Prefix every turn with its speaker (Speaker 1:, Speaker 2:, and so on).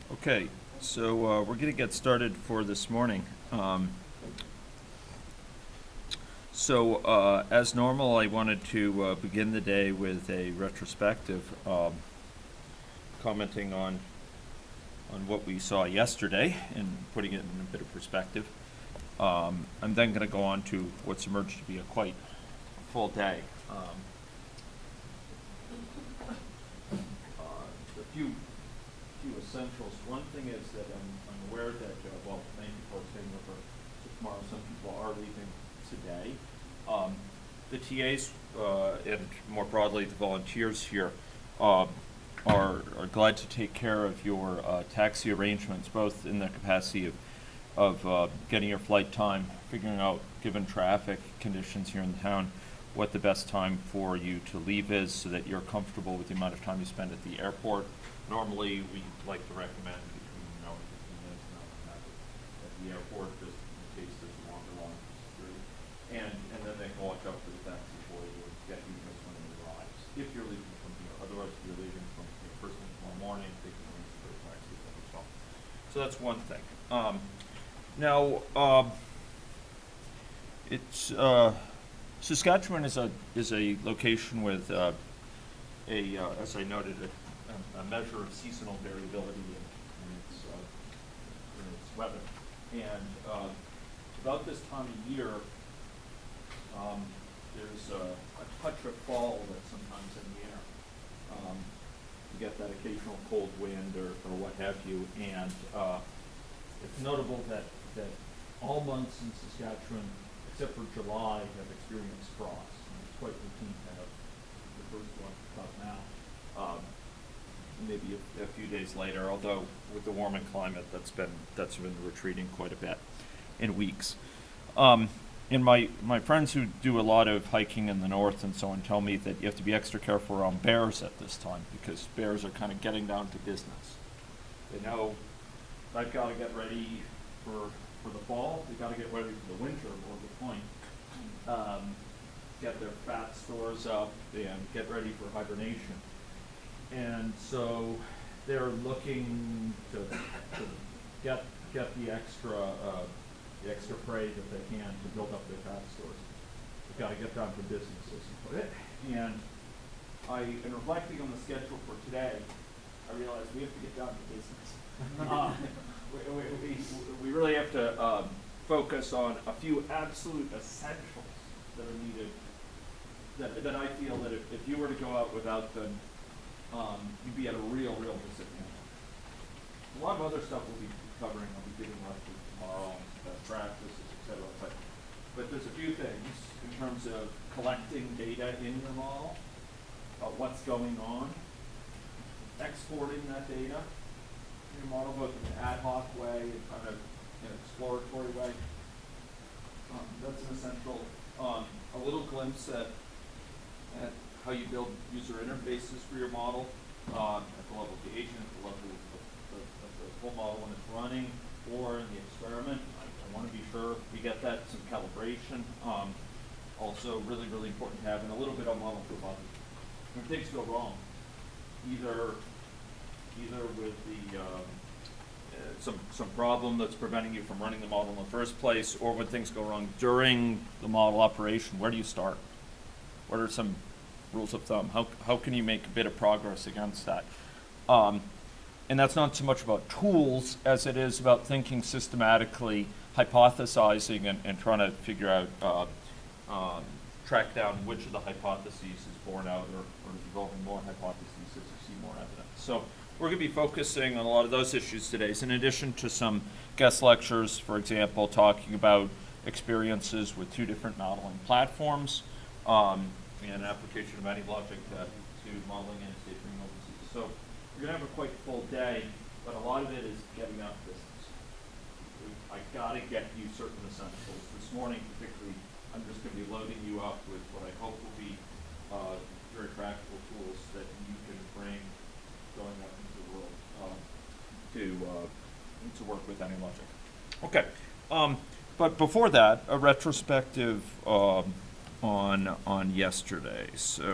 Speaker 1: Okay, so we're going to get started for this morning. As normal, I wanted to begin the day with a retrospective, commenting on what we saw yesterday and putting it in a bit of perspective. I'm then going to go on to what's emerged to be a quite full day. A few essentials. One thing is that I'm aware that, many people are staying over tomorrow. Some people are leaving today. The TAs and more broadly the volunteers here are glad to take care of your taxi arrangements, both in the capacity of getting your flight time, figuring out, given traffic conditions here in town, what the best time for you to leave is so that you're comfortable with the amount of time you spend at the airport. Normally, we like to recommend between an hour and 15 minutes an hour and a half at the airport, just in case there's a longer line for security. And then they can watch out for the taxi for you or get you just when it arrives, if you're leaving from here. Otherwise, if you're leaving from here first thing tomorrow morning, they can arrange for a taxi as well. So that's one thing. Saskatchewan is a location with as I noted, a measure of seasonal variability in its weather. And about this time of year, there's a touch of fall that's sometimes in the air. You get that occasional cold wind or what have you, and it's notable that all months in Saskatchewan, except for July, have experienced frost. And it's quite routine to have the first one about now. Maybe a few days later, although with the warming climate, that's been retreating quite a bit in weeks. And my friends who do a lot of hiking in the north and so on tell me that you have to be extra careful around bears at this time because bears are kind of getting down to business. They know they've got to get ready for the fall. They've got to get ready for the winter, more to the point. Get their fat stores up and get ready for hibernation. And so they're looking to get the extra prey that they can to build up their fat stores. They've got to get down to business, as you put it. And in reflecting on the schedule for today, I realized we have to get down to business. We really have to focus on a few absolute essentials that are needed. That I feel that if you were to go out without them, you'd be at a real disadvantage. A lot of other stuff we'll be covering. I'll be giving lectures tomorrow on practices, etc. But there's a few things in terms of collecting data in your model about what's going on, exporting that data in your model, both in an ad hoc way and kind of an exploratory way. That's an essential. A little glimpse at how you build user interfaces for your model at the level of the agent, at the level of the full model when it's running, or in the experiment. I want to be sure we get that, some calibration. Also really important to have, and a little bit of model debugger. When things go wrong, either with the some problem that's preventing you from running the model in the first place, or when things go wrong during the model operation, where do you start? What are some rules of thumb? How can you make a bit of progress against that? And that's not so much about tools as it is about thinking systematically, hypothesizing, and trying to figure out, track down which of the hypotheses is borne out or developing more hypotheses as you see more evidence. So we're going to be focusing on a lot of those issues today. So in addition to some guest lectures, for example, talking about experiences with two different modeling platforms, and application of any logic to modeling and state overseas. So we're going to have a quite full day, but a lot of it is getting out of business. I got to get you certain essentials. This morning, particularly, I'm just going to be loading you up with what I hope will be very practical tools that you can bring going out into the world to work with any logic. Okay, but before that, a retrospective on yesterday. So